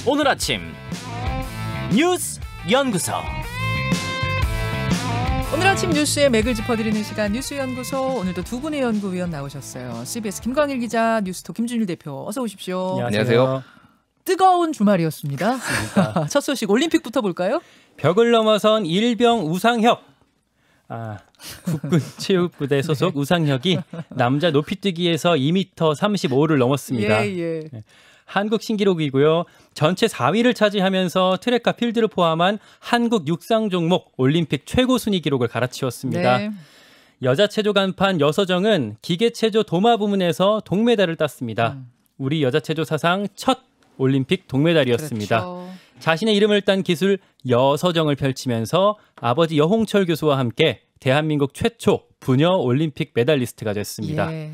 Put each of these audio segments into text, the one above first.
오늘 아침 뉴스 연구소. 오늘 아침 뉴스의 맥을 짚어드리는 시간 뉴스 연구소. 오늘도 두 분의 연구위원 나오셨어요. CBS 김광일 기자, 뉴스톱 김준일 대표, 어서 오십시오. 안녕하세요. 뜨거운 주말이었습니다. 첫 소식 올림픽부터 볼까요? 벽을 넘어선 일병 우상혁. 국군 체육부대 소속 네. 우상혁이 남자 높이뛰기에서 2m 35를 넘었습니다. 예. 한국 신기록이고요. 전체 4위를 차지하면서 트랙과 필드를 포함한 한국 육상 종목 올림픽 최고 순위 기록을 갈아치웠습니다. 네. 여자 체조 간판 여서정은 기계 체조 도마 부문에서 동메달을 땄습니다. 우리 여자 체조 사상 첫 올림픽 동메달이었습니다. 그렇죠. 자신의 이름을 딴 기술 여서정을 펼치면서 아버지 여홍철 교수와 함께 대한민국 최초 부녀 올림픽 메달리스트가 됐습니다. 예.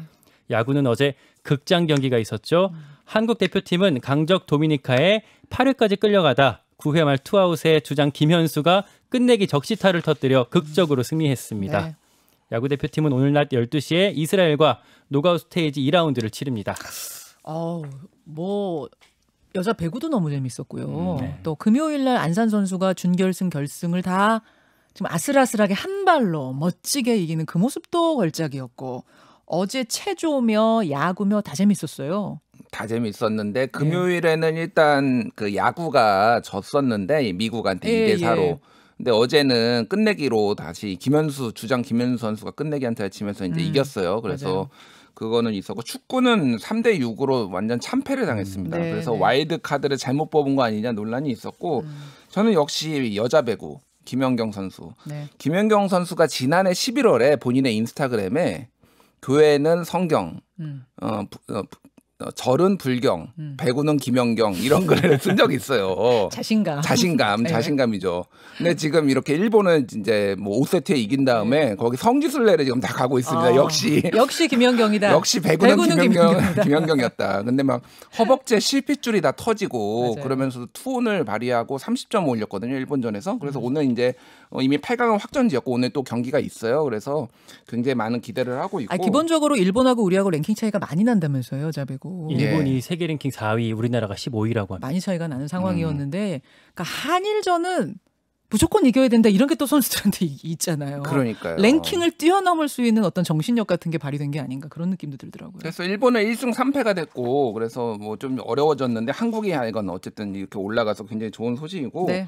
야구는 어제 극장 경기가 있었죠. 한국 대표팀은 강적 도미니카에 8회까지 끌려가다 9회 말 투아웃에 주장 김현수가 끝내기 적시타를 터뜨려 극적으로 승리했습니다. 네. 야구 대표팀은 오늘 낮 12시에 이스라엘과 노가웃 스테이지 2라운드를 치릅니다. 뭐 여자 배구도 너무 재밌었고요. 네. 또 금요일 날 안산 선수가 준결승 결승을 다 지금 아슬아슬하게 한 발로 멋지게 이기는 그 모습도 걸작이었고, 어제 체조며 야구며 다 재밌었어요. 다 재밌었는데 금요일에는 일단 그 야구가 졌었는데 미국한테 2대4로. 예. 근데 어제는 끝내기로 다시 주장 김현수 선수가 끝내기한테 치면서 이제 이겼어요. 그래서 맞아요. 그거는 있었고, 축구는 3대6으로 완전 참패를 당했습니다. 네, 그래서 네. 와일드 카드를 잘못 뽑은 거 아니냐 논란이 있었고, 저는 역시 여자 배구 김연경 선수. 네. 김연경 선수가 지난해 11월에 본인의 인스타그램에 교회는 성경, 절은 불경, 배구는 김연경 이런 글을 쓴 적이 있어요. 자신감이죠. 근데 지금 이렇게 일본은 이제 뭐 5세트에 이긴 다음에 거기 성지순례를 지금 다 가고 있습니다. 역시 김연경이다. 역시 배구는 김연경이었다. 근데 막 허벅지에 실핏줄이 다 터지고 맞아요. 그러면서도 투혼을 발휘하고 30점 올렸거든요, 일본전에서. 그래서 오늘 이제 이미 8강은 확정지었고 오늘 또 경기가 있어요. 그래서 굉장히 많은 기대를 하고 있고. 기본적으로 일본하고 우리하고 랭킹 차이가 많이 난다면서요, 여자 배구. 일본이 세계 랭킹 4위, 우리나라가 15위라고 합니다. 많이 차이가 나는 상황이었는데, 그러니까 한일전은 무조건 이겨야 된다 이런 게 또 선수들한테 있잖아요. 그러니까요. 랭킹을 뛰어넘을 수 있는 어떤 정신력 같은 게 발휘된 게 아닌가 그런 느낌도 들더라고요. 그래서 일본은 1승 3패가 됐고, 그래서 뭐 좀 어려워졌는데 한국이 이건 어쨌든 이렇게 올라가서 굉장히 좋은 소식이고. 네.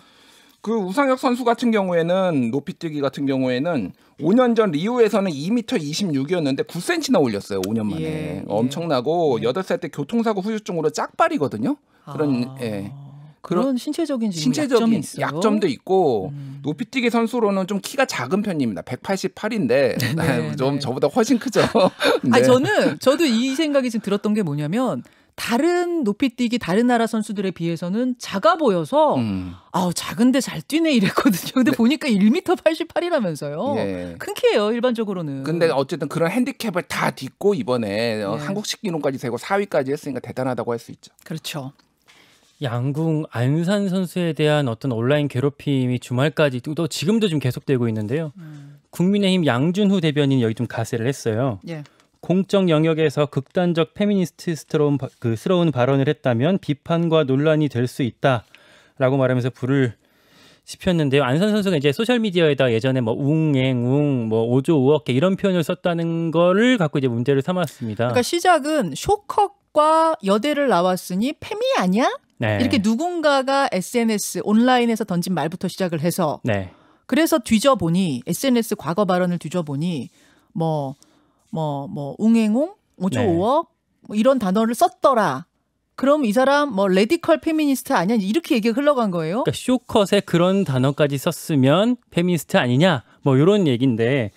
그 우상혁 선수 같은 경우에는 높이뛰기 같은 경우에는 5년 전 리우에서는 2m 26이었는데 9cm나 올렸어요. 5년 만에. 예. 엄청나고 8살 때 교통사고 후유증으로 짝발이거든요. 그런 신체적인 약점이 있어요. 약점도 있고 높이뛰기 선수로는 좀 키가 작은 편입니다. 188인데 좀 저보다 훨씬 크죠. 네. 저도 이 생각이 지금 들었던 게 뭐냐면, 다른 높이뛰기 다른 나라 선수들에 비해서는 작아 보여서 작은데 잘 뛰네 이랬거든요. 근데 보니까 1m 88이라면서요. 예. 큰 키예요, 일반적으로는. 근데 어쨌든 그런 핸디캡을 다 딛고 이번에 한국 신기록까지 세고 4위까지 했으니까 대단하다고 할 수 있죠. 그렇죠. 양궁 안산 선수에 대한 어떤 온라인 괴롭힘이 주말까지 또 지금도 좀 계속되고 있는데요. 국민의힘 양준후 대변인이 여기 좀 가세를 했어요. 예. 공적 영역에서 극단적 페미니스트스러운 발언을 했다면 비판과 논란이 될 수 있다라고 말하면서 불을 지폈는데요. 안산 선수가 이제 소셜 미디어에다 예전에 뭐 웅앵웅, 뭐 5조 5억개 이런 표현을 썼다는 거를 갖고 이제 문제를 삼았습니다. 그러니까 시작은 쇼컷과 여대를 나왔으니 페미 아니야? 네. 이렇게 누군가가 SNS 온라인에서 던진 말부터 시작을 해서 네. 그래서 뒤져보니 SNS 과거 발언을 뒤져보니 뭐 웅행웅 5조 네. 5억 뭐 이런 단어를 썼더라. 그럼 이 사람 뭐 레디컬 페미니스트 아니야? 이렇게 얘기가 흘러간 거예요. 그러니까 쇼컷에 그런 단어까지 썼으면 페미니스트 아니냐? 뭐 이런 얘기인데,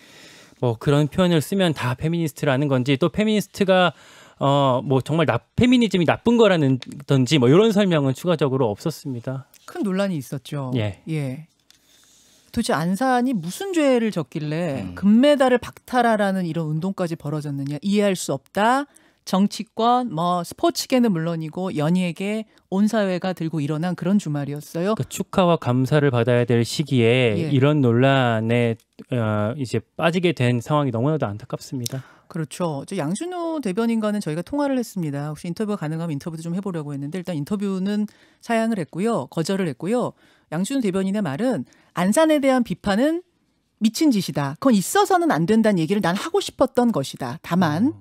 뭐 그런 표현을 쓰면 다 페미니스트라는 건지, 또 페미니스트가 뭐 정말 페미니즘이 나쁜 거라는든지 뭐 이런 설명은 추가적으로 없었습니다. 큰 논란이 있었죠. 예. 도대체 안산이 무슨 죄를 졌길래 금메달을 박탈하라는 이런 운동까지 벌어졌느냐, 이해할 수 없다. 정치권, 뭐 스포츠계는 물론이고 연예계, 온 사회가 들고 일어난 그런 주말이었어요. 그러니까 축하와 감사를 받아야 될 시기에 이런 논란에 이제 빠지게 된 상황이 너무나도 안타깝습니다. 그렇죠. 양준호 대변인과는 저희가 통화를 했습니다. 혹시 인터뷰가 가능하면 인터뷰도 좀 해보려고 했는데 일단 인터뷰는 사양을 했고요. 거절을 했고요. 양준호 대변인의 말은 안산에 대한 비판은 미친 짓이다. 그건 있어서는 안 된다는 얘기를 난 하고 싶었던 것이다. 다만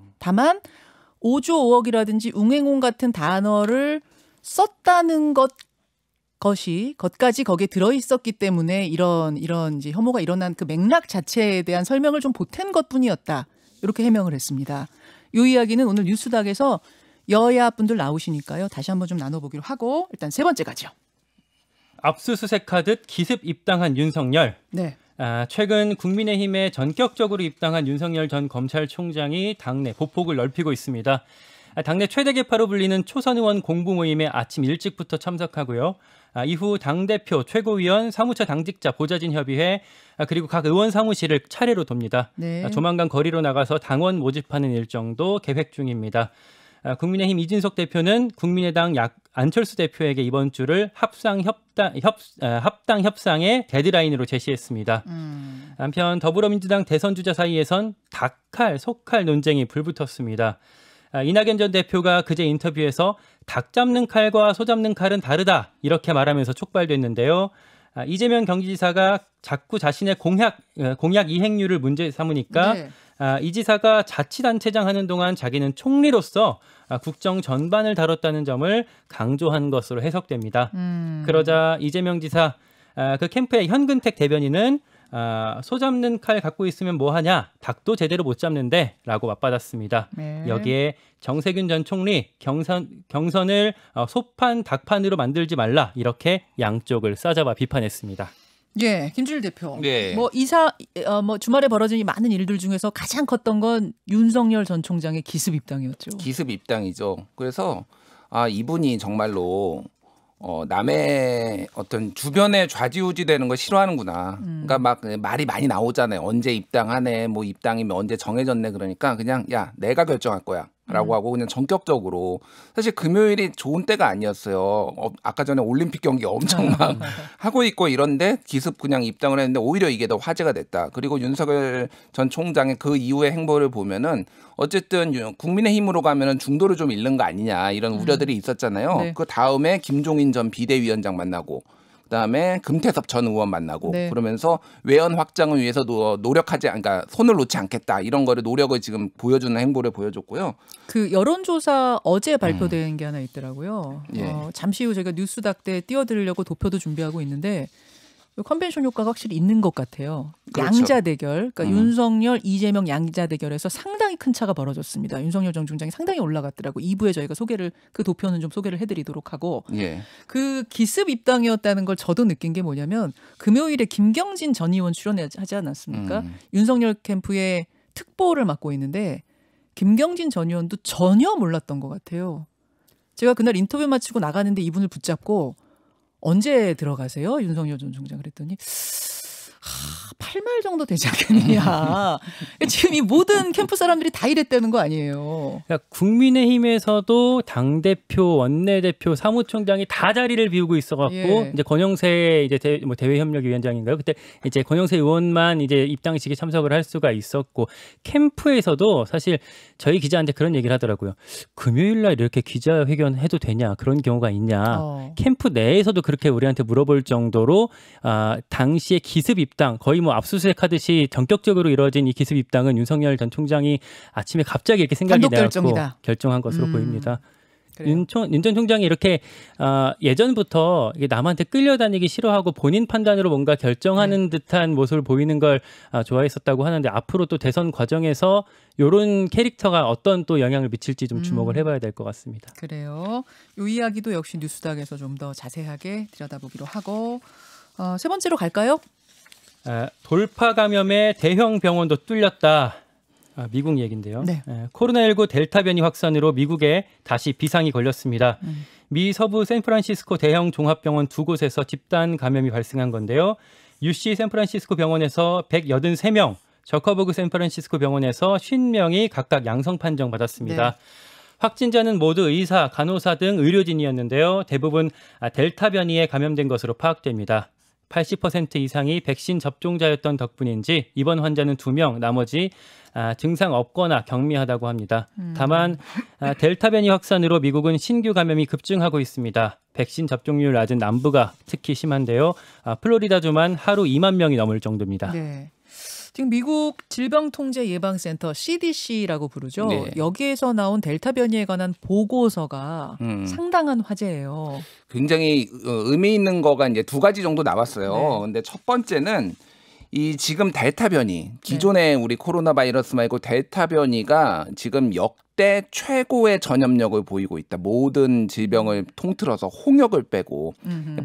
5조 5억이라든지 웅행옹 같은 단어를 썼다는 것까지 거기에 들어있었기 때문에 이런 이제 혐오가 일어난 그 맥락 자체에 대한 설명을 좀 보탠 것뿐이었다. 이렇게 해명을 했습니다. 이 이야기는 오늘 뉴스닥에서 여야 분들 나오시니까요. 다시 한번 좀 나눠보기로 하고 일단 세 번째 가죠. 압수수색하듯 기습 입당한 윤석열. 네. 최근 국민의힘에 전격적으로 입당한 윤석열 전 검찰총장이 당내 보폭을 넓히고 있습니다. 당내 최대 계파로 불리는 초선 의원 공부 모임에 아침 일찍부터 참석하고요. 이후 당대표, 최고위원, 사무처 당직자, 보좌진협의회 그리고 각 의원 사무실을 차례로 돕니다. 네. 조만간 거리로 나가서 당원 모집하는 일정도 계획 중입니다. 국민의힘 이준석 대표는 국민의당 안철수 대표에게 이번 주를 합당 협상의 데드라인으로 제시했습니다. 한편 더불어민주당 대선 주자 사이에선 닭칼, 소칼 논쟁이 불붙었습니다. 이낙연 전 대표가 그제 인터뷰에서 닭 잡는 칼과 소 잡는 칼은 다르다 이렇게 말하면서 촉발됐는데요. 이재명 경기지사가 자꾸 자신의 공약 이행률을 문제 삼으니까 네. 이 지사가 자치단체장 하는 동안 자기는 총리로서 국정 전반을 다뤘다는 점을 강조한 것으로 해석됩니다. 그러자 이재명 지사 그 캠프의 현근택 대변인은 소 잡는 칼 갖고 있으면 뭐하냐? 닭도 제대로 못 잡는데 라고 맞받았습니다. 네. 여기에 정세균 전 총리 경선을 소판 닭판으로 만들지 말라 이렇게 양쪽을 싸잡아 비판했습니다. 예, 김준일 대표. 네. 주말에 벌어진 이 많은 일들 중에서 가장 컸던 건 윤석열 전 총장의 기습 입당이었죠. 기습 입당이죠. 그래서 이분이 정말로 남의 어떤 주변에 좌지우지되는 거 싫어하는구나. 그러니까 막 말이 많이 나오잖아요. 언제 입당하네, 뭐 입당이면 언제 정해졌네. 그러니까 그냥 야 내가 결정할 거야. 라고 하고 그냥 전격적으로 사실 금요일이 좋은 때가 아니었어요. 아까 전에 올림픽 경기 엄청 막 하고 있고 이런데 기습 그냥 입당을 했는데 오히려 이게 더 화제가 됐다. 그리고 윤석열 전 총장의 그 이후의 행보를 보면은 어쨌든 국민의힘으로 가면은 중도를 좀 잃는 거 아니냐 이런 우려들이 있었잖아요. 네. 그 다음에 김종인 전 비대위원장 만나고 그다음에 금태섭 전 의원 만나고 네. 그러면서 외연 확장을 위해서도 그러니까 손을 놓지 않겠다 이런 거를 노력을 지금 보여주는 행보를 보여줬고요. 그 여론조사 어제 발표된 게 하나 있더라고요. 예. 잠시 후 저희가 뉴스닥 때 띄워드리려고 도표도 준비하고 있는데 컨벤션 효과가 확실히 있는 것 같아요. 그렇죠. 양자 대결, 그러니까 윤석열, 이재명 양자 대결에서 상당히 큰 차가 벌어졌습니다. 윤석열 전 총장이 상당히 올라갔더라고. 2부에 저희가 그 도표는 좀 소개를 해드리도록 하고 예. 그 기습 입당이었다는 걸 저도 느낀 게 뭐냐면 금요일에 김경진 전 의원 출연하지 않았습니까? 윤석열 캠프의 특보를 맡고 있는데 김경진 전 의원도 전혀 몰랐던 것 같아요. 제가 그날 인터뷰 마치고 나가는데 이분을 붙잡고 언제 들어가세요? 윤석열 전 총장 그랬더니 8말 정도 되지 않겠느냐. 지금 이 모든 캠프 사람들이 다 이랬다는 거 아니에요. 그러니까 국민의힘에서도 당대표, 원내대표, 사무총장이 다 자리를 비우고 있어갖고 예. 이제 권영세 대외협력위원장인가요? 그때 이제 권영세 의원만 이제 입당식에 참석을 할 수가 있었고 캠프에서도 사실 저희 기자한테 그런 얘기를 하더라고요. 금요일날 이렇게 기자회견 해도 되냐 그런 경우가 있냐. 캠프 내에서도 그렇게 우리한테 물어볼 정도로 당시에 기습 입당 거의 뭐 압수수색하듯이 전격적으로 이루어진 이 기습 입당은 윤석열 전 총장이 아침에 갑자기 이렇게 생각이 나고 결정한 것으로 보입니다. 윤 전 총장이 이렇게 예전부터 이게 남한테 끌려다니기 싫어하고 본인 판단으로 뭔가 결정하는 듯한 모습을 보이는 걸 좋아했었다고 하는데 앞으로 또 대선 과정에서 이런 캐릭터가 어떤 또 영향을 미칠지 좀 주목을 해봐야 될 것 같습니다. 그래요. 이 이야기도 역시 뉴스닥에서 좀 더 자세하게 들여다보기로 하고 세 번째로 갈까요? 돌파 감염에 대형 병원도 뚫렸다. 미국 얘기인데요. 네. 코로나19 델타 변이 확산으로 미국에 다시 비상이 걸렸습니다. 미 서부 샌프란시스코 대형 종합병원 두 곳에서 집단 감염이 발생한 건데요. UC 샌프란시스코 병원에서 183명, 저커버그 샌프란시스코 병원에서 50명이 각각 양성 판정 받았습니다. 네. 확진자는 모두 의사, 간호사 등 의료진이었는데요. 대부분 델타 변이에 감염된 것으로 파악됩니다. 80% 이상이 백신 접종자였던 덕분인지 입원 환자는 2명, 나머지 증상 없거나 경미하다고 합니다. 다만 델타 변이 확산으로 미국은 신규 감염이 급증하고 있습니다. 백신 접종률 낮은 남부가 특히 심한데요. 플로리다주만 하루 2만 명이 넘을 정도입니다. 네. 지금 미국 질병통제예방센터 CDC라고 부르죠. 네. 여기에서 나온 델타 변이에 관한 보고서가 상당한 화제예요. 굉장히 의미 있는 거가 이제 2가지 정도 나왔어요. 네. 근데 첫 번째는 이 지금 델타 변이, 기존의 우리 코로나 바이러스 말고 델타 변이가 지금 역대 최고의 전염력을 보이고 있다. 모든 질병을 통틀어서 홍역을 빼고.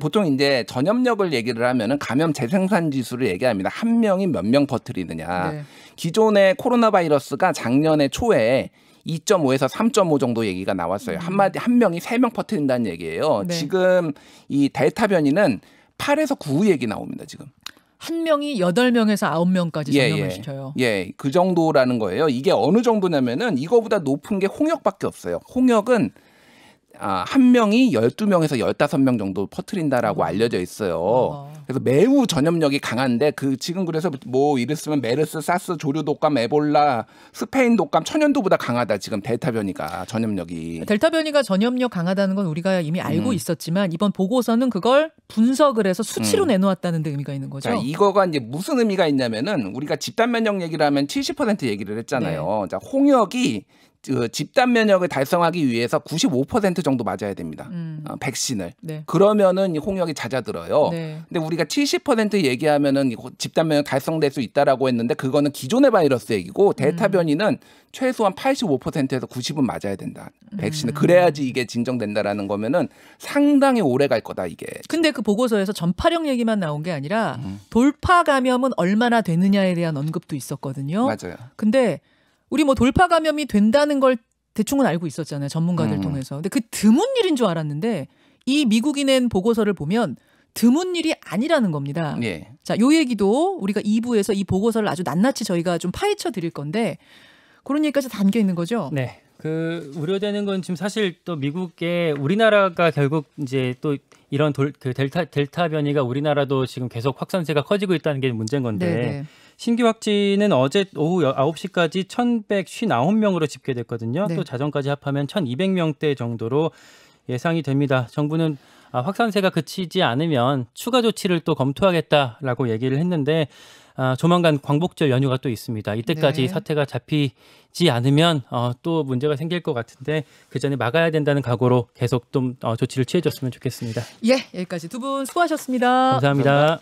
보통 이제 전염력을 얘기를 하면은 감염 재생산 지수를 얘기합니다. 한 명이 몇 명 퍼뜨리느냐. 네. 기존의 코로나 바이러스가 작년에 초에 2.5에서 3.5 정도 얘기가 나왔어요. 한 명이 3명 퍼뜨린다는 얘기예요. 네. 지금 이 델타 변이는 8에서 9 얘기 나옵니다. 지금. 한 명이 8명에서 9명까지 전염을 시켜요. 예, 그 정도라는 거예요. 이게 어느 정도냐면은 이거보다 높은 게 홍역밖에 없어요. 홍역은 한 명이 12명에서 15명 정도 퍼뜨린다라고 알려져 있어요. 그래서 매우 전염력이 강한데 지금 그래서 뭐 이랬으면 메르스, 사스, 조류 독감, 에볼라, 스페인 독감, 천연두보다 강하다. 지금 델타 변이가 전염력이. 델타 변이가 전염력 강하다는 건 우리가 이미 알고 있었지만 이번 보고서는 그걸 분석을 해서 수치로 내놓았다는 데 의미가 있는 거죠. 자, 이거가 이제 무슨 의미가 있냐면은 우리가 집단 면역 얘기를 하면 70% 얘기를 했잖아요. 네. 자, 홍역이 집단 면역을 달성하기 위해서 95% 정도 맞아야 됩니다. 백신을. 네. 그러면은 이 홍역이 잦아들어요. 네. 근데 우리가 70% 얘기하면은 집단 면역 달성될 수 있다라고 했는데 그거는 기존의 바이러스 얘기고 델타 변이는 최소한 85%에서 90은 맞아야 된다. 백신을. 그래야지 이게 진정된다라는 거면은 상당히 오래 갈 거다 이게. 근데 그 보고서에서 전파력 얘기만 나온 게 아니라 돌파 감염은 얼마나 되느냐에 대한 언급도 있었거든요. 맞아요. 근데 우리 뭐 돌파 감염이 된다는 걸 대충은 알고 있었잖아요. 전문가들 통해서. 근데 그 드문 일인 줄 알았는데 이 미국이 낸 보고서를 보면 드문 일이 아니라는 겁니다. 예. 자, 요 얘기도 우리가 2부에서 이 보고서를 아주 낱낱이 저희가 좀 파헤쳐 드릴 건데 그런 얘기까지 담겨 있는 거죠. 네. 그 우려되는 건 지금 사실 또 미국의 우리나라가 결국 이제 또 이런 델타 변이가 우리나라도 지금 계속 확산세가 커지고 있다는 게 문제인 건데 네네. 신규 확진은 어제 오후 9시까지 1,159명으로 집계됐거든요. 네. 또 자정까지 합하면 1,200명대 정도로 예상이 됩니다. 정부는 확산세가 그치지 않으면 추가 조치를 또 검토하겠다라고 얘기를 했는데 조만간 광복절 연휴가 또 있습니다. 이때까지 네. 사태가 잡히지 않으면 또 문제가 생길 것 같은데 그 전에 막아야 된다는 각오로 계속 좀 조치를 취해줬으면 좋겠습니다. 예, 여기까지 두 분 수고하셨습니다. 감사합니다.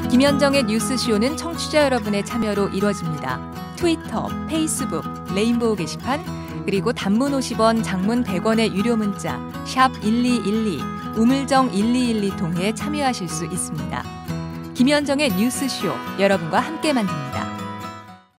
김현정의 뉴스쇼는 청취자 여러분의 참여로 이루어집니다. 트위터, 페이스북, 레인보우 게시판, 그리고 단문 50원, 장문 100원의 유료 문자 샵 1212, 우물정 1212 통해 참여하실 수 있습니다. 김현정의 뉴스쇼, 여러분과 함께 만듭니다.